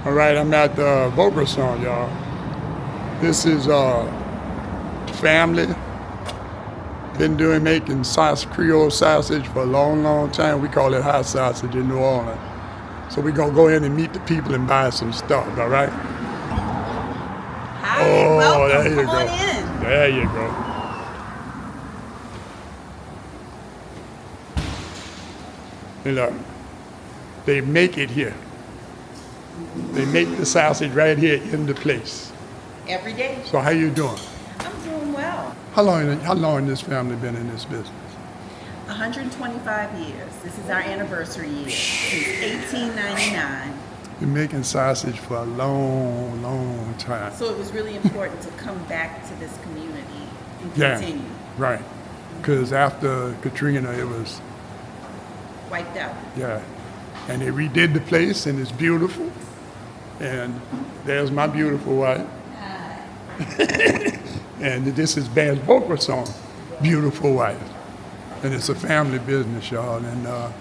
All right, I'm at the Vaucresson, y'all. This is family. Been making Creole sausage for a long, long time. We call it hot sausage in New Orleans. So we're gonna go in and meet the people and buy some stuff, all right? Hi, Oh, welcome. there you Come go. on in. There you go. And look, they make it here. They make the sausage right here in the place. Every day. So how you doing? I'm doing well. How long this family been in this business? 125 years. This is our anniversary year. Since 1899. Been making sausage for a long, long time. So it was really important to come back to this community and Yeah, continue. right. Because after Katrina, it was, Wiped out. yeah. And they redid the place, and it's beautiful. And there's my beautiful wife. And this is Vance Vaucresson, beautiful wife. And it's a family business, y'all. And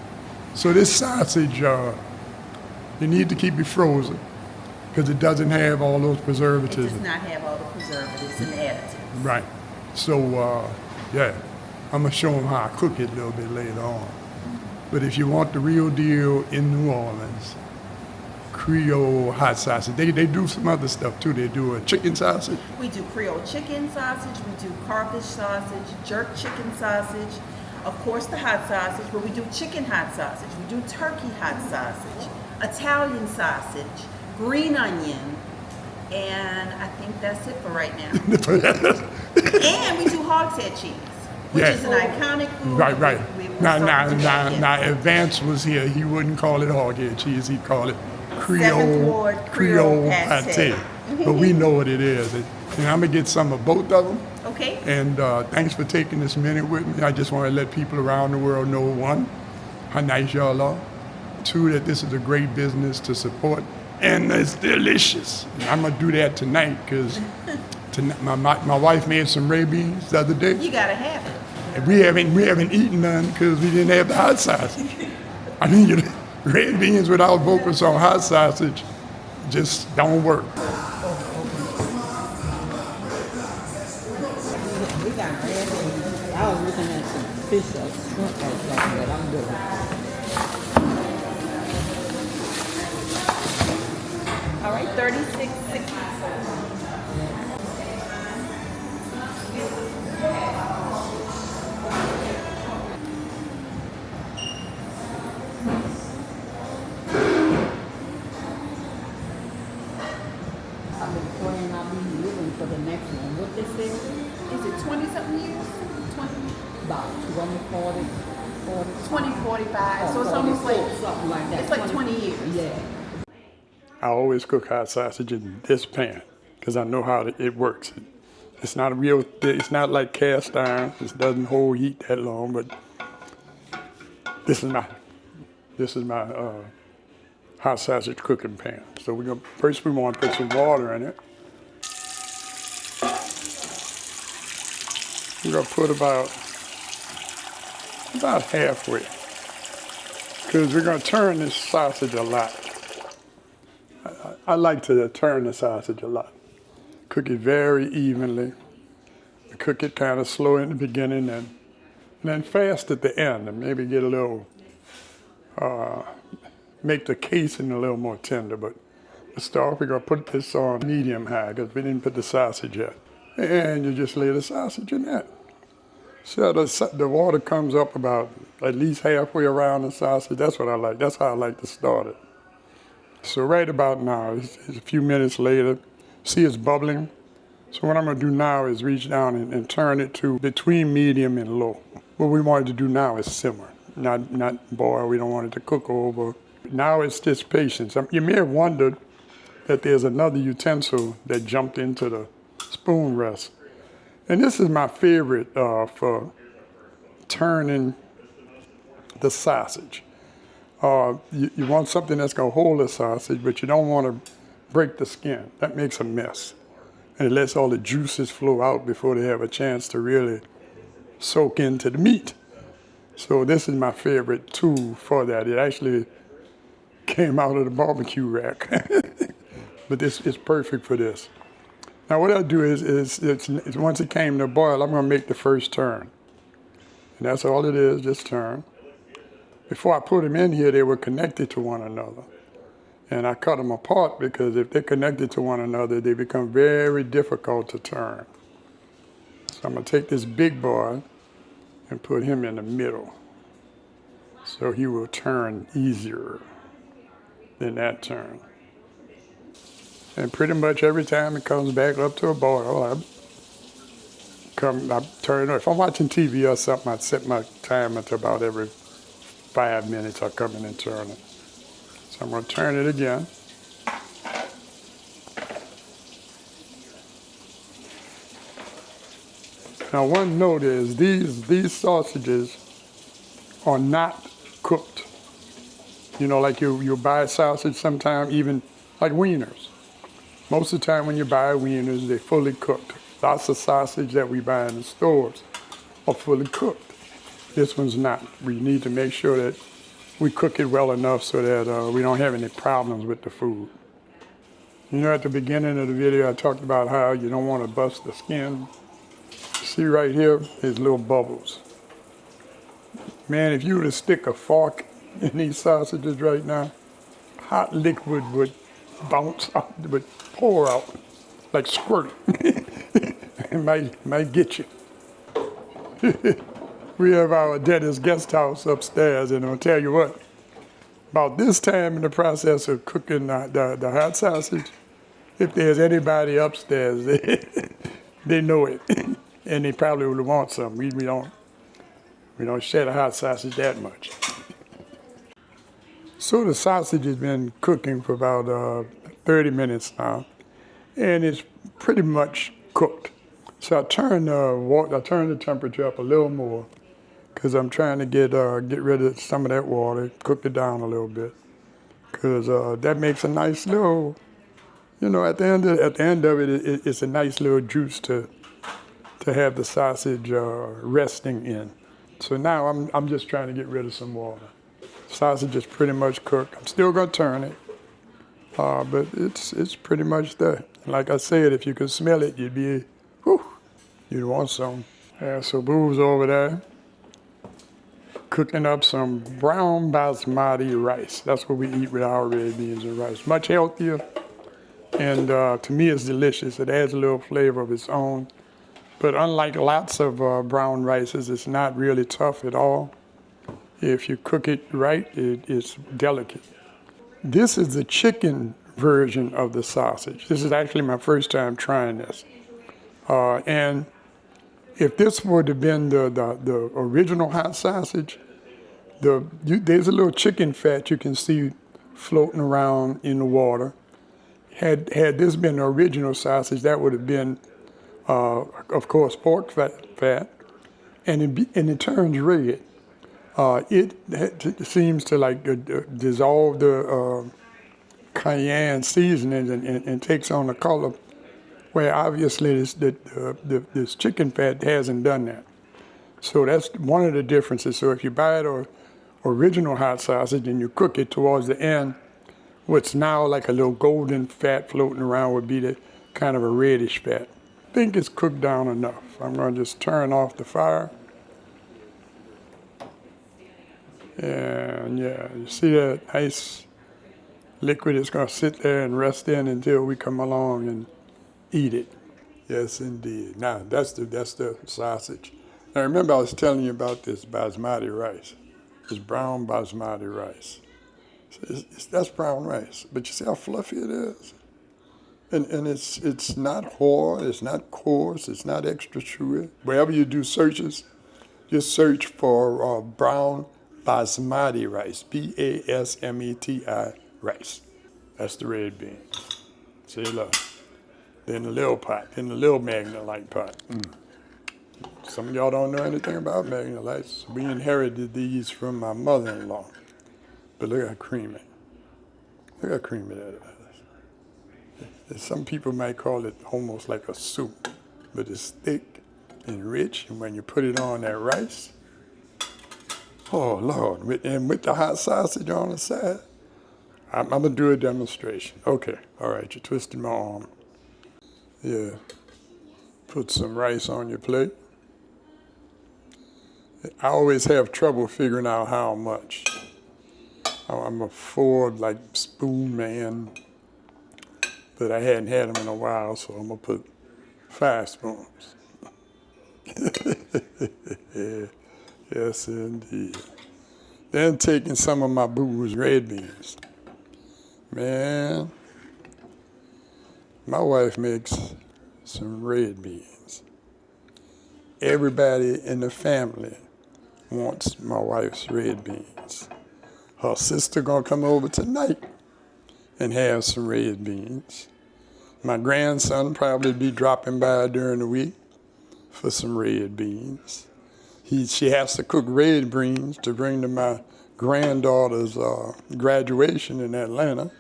so this sausage, you need to keep it frozen because it doesn't have all those It preservatives. does not have all the preservatives and additives. Right. So, yeah, I'm going to show them how I cook it a little bit later on. But if you want the real deal in New Orleans, Creole hot sausage. They do some other stuff too. They do a chicken sausage. We do Creole chicken sausage, we do crawfish sausage, jerk chicken sausage, of course the hot sausage, but we do chicken hot sausage, we do turkey hot sausage, Italian sausage, green onion, and I think that's it for right now. And we do hog's head cheese, which Yeah. is an iconic food. Right. We're Now, starting to make it. if Vance was here, he wouldn't call it hog head cheese. He'd call it Seventh Ward Creole pate. pate. But we know what it is. And I'm going to get some of both of them. Okay. And thanks for taking this minute with me. I just want to let people around the world know, one, how nice y'all are. Two, that this is a great business to support. And it's delicious. And I'm going to do that tonight because my wife made some red beans the other day. You gotta have it. And we haven't eaten none because we didn't have the hot sausage. I mean, red beans without Vaucresson hot sausage just don't work. We got red beans. I was looking at some fish or shrimp or something, but I'm good. All right, 36.60. I've been praying I'll be living for the next one. What they say? Is it 20-something years? 20, About 20, 40, 40. 2045. So it's 40, almost like, something like that. it's like 20 years. Yeah. I always cook hot sausage in this pan because I know how it works. It's not it's not like cast iron. It doesn't hold heat that long, but this is my hot sausage cooking pan. So first we want to put some water in it. We're gonna put about halfway because we're gonna turn this sausage a lot. I like to turn the sausage a lot. Cook it very evenly. Cook it kind of slow in the beginning and then fast at the end and maybe get a little, make the casing a little more tender. But to start, we're gonna put this on medium high because we didn't put the sausage yet. And you just lay the sausage in that. So the water comes up about at least halfway around the sausage. That's what I like. That's how I like to start it. So right about now, it's a few minutes later, see it's bubbling. So what I'm gonna do now is reach down and turn it to between medium and low. What we want it to do now is simmer, not boil. We don't want it to cook over. Now it's just patience. You may have wondered that there's another utensil that jumped into the spoon rest. And this is my favorite for turning the sausage. You want something that's gonna hold the sausage, but you don't want to break the skin. That makes a mess. And it lets all the juices flow out before they have a chance to really soak into the meat. So this is my favorite tool for that. It actually came out of the barbecue rack. But this is perfect for this. Now what I do is once it came to boil, I'm gonna make the first turn. And that's all it is, just turn. Before I put them in here, they were connected to one another. And I cut them apart because if they're connected to one another, they become very difficult to turn. So I'm gonna take this big boy and put him in the middle. So he will turn easier than that turn. And pretty much every time it comes back up to a boil, I turn it. If I'm watching TV or something, I set my timer to about every 5 minutes I come in and turn it. So I'm gonna turn it again. Now one note is these sausages are not cooked. You know, like you buy a sausage sometime, even like wieners. Most of the time when you buy wieners, they're fully cooked. Lots of sausage that we buy in the stores are fully cooked. This one's not. We need to make sure that we cook it well enough so that we don't have any problems with the food. You know, at the beginning of the video, I talked about how you don't want to bust the skin. See right here, there's little bubbles. Man, if you were to stick a fork in these sausages right now, hot liquid would bounce out, would pour out like squirt. It might get you. We have our dentist guest house upstairs, and I'll tell you what, about this time in the process of cooking the hot sausage, if there's anybody upstairs, they know it, and they probably would want some. We don't share a hot sausage that much. So the sausage has been cooking for about 30 minutes now, and it's pretty much cooked. So I turn the temperature up a little more because I'm trying to get rid of some of that water, cook it down a little bit, because that makes a nice little, you know, at the end of it, it's a nice little juice to have the sausage resting in. So now I'm just trying to get rid of some water. Sausage is pretty much cooked. I'm still gonna turn it, but it's pretty much there. Like I said, if you could smell it, you'd want some. Yeah, so Boo's over there cooking up some brown basmati rice. That's what we eat with our red beans and rice. Much healthier, and to me it's delicious. It adds a little flavor of its own. But unlike lots of brown rices, it's not really tough at all. If you cook it right, it's delicate. This is the chicken version of the sausage. This is actually my first time trying this. And if this would have been the original hot sausage, there's a little chicken fat you can see floating around in the water. Had this been the original sausage, that would have been, of course, pork fat, and it turns red. It seems to like dissolve the cayenne seasonings and takes on a color where obviously this chicken fat hasn't done that. So that's one of the differences. So if you buy the original hot sausage and you cook it towards the end, what's now like a little golden fat floating around would be the kind of a reddish fat. I think it's cooked down enough. I'm going to just turn off the fire. And yeah, you see that nice liquid is going to sit there and rest in until we come along and eat it. Yes, indeed. Now, that's the sausage. Now, remember I was telling you about this basmati rice, this brown basmati rice. That's brown rice, but you see how fluffy it is? And it's not hard, it's not coarse, it's not extra chewy. Wherever you do searches, just search for brown basmati rice, Basmati rice. That's the red bean. See, look. Then the little pot, then the little Magna-Lite pot. Some of y'all don't know anything about Magna-Lites. We inherited these from my mother-in-law. But look how creamy. Look how creamy that is. Some people might call it almost like a soup, but it's thick and rich, and when you put it on that rice, oh Lord, and with the hot sausage on the side, I'm gonna do a demonstration. Okay, all right, you're twisting my arm. Yeah, put some rice on your plate. I always have trouble figuring out how much. I'm a 4 like spoon man, but I hadn't had them in a while, so I'm gonna put 5 spoons. Yeah, yes, indeed. Then taking some of my boo's red beans. Man, my wife makes some red beans. Everybody in the family wants my wife's red beans. Her sister gonna come over tonight and have some red beans. My grandson probably be dropping by during the week for some red beans. She has to cook red beans to bring to my granddaughter's graduation in Atlanta.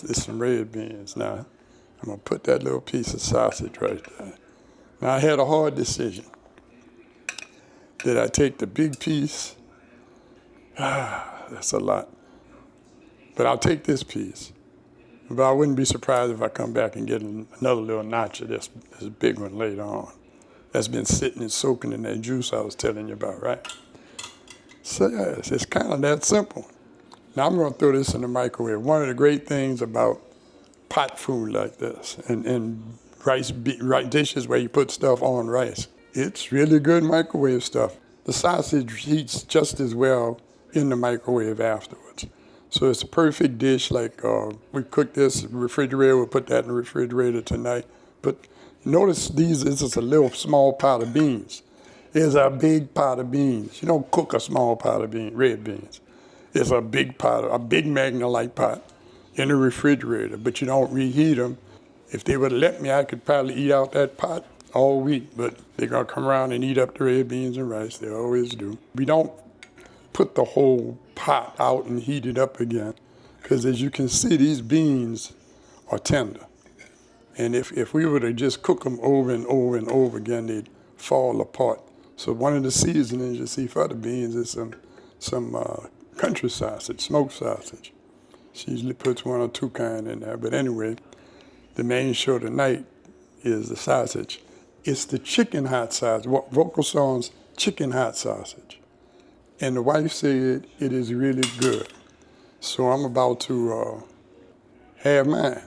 There's some red beans. Now, I'm gonna put that little piece of sausage right there. Now, I had a hard decision. Did I take the big piece? That's a lot. But I'll take this piece. But I wouldn't be surprised if I come back and get another little notch of this big one later on. That's been sitting and soaking in that juice I was telling you about, right? So yes, it's kind of that simple. Now I'm gonna throw this in the microwave. One of the great things about pot food like this and rice dishes where you put stuff on rice, it's really good microwave stuff. The sausage heats just as well in the microwave afterwards. So it's a perfect dish. Like we cook this in the refrigerator, we'll put that in the refrigerator tonight. But notice this is a little small pot of beans. It's a big pot of beans. You don't cook a small pot of red beans. It's a big pot, a big Magnolite pot in the refrigerator, but you don't reheat them. If they would let me, I could probably eat out that pot all week, but they're gonna come around and eat up the red beans and rice. They always do. We don't put the whole pot out and heat it up again, because as you can see, these beans are tender. And if we were to just cook them over and over and over again, they'd fall apart. So one of the seasonings you see for the beans is some country sausage, smoked sausage. She usually puts 1 or 2 kind in there. But anyway, the main show tonight is the sausage. It's the chicken hot sausage, Vaucresson's chicken hot sausage. And the wife said it is really good. So I'm about to have mine.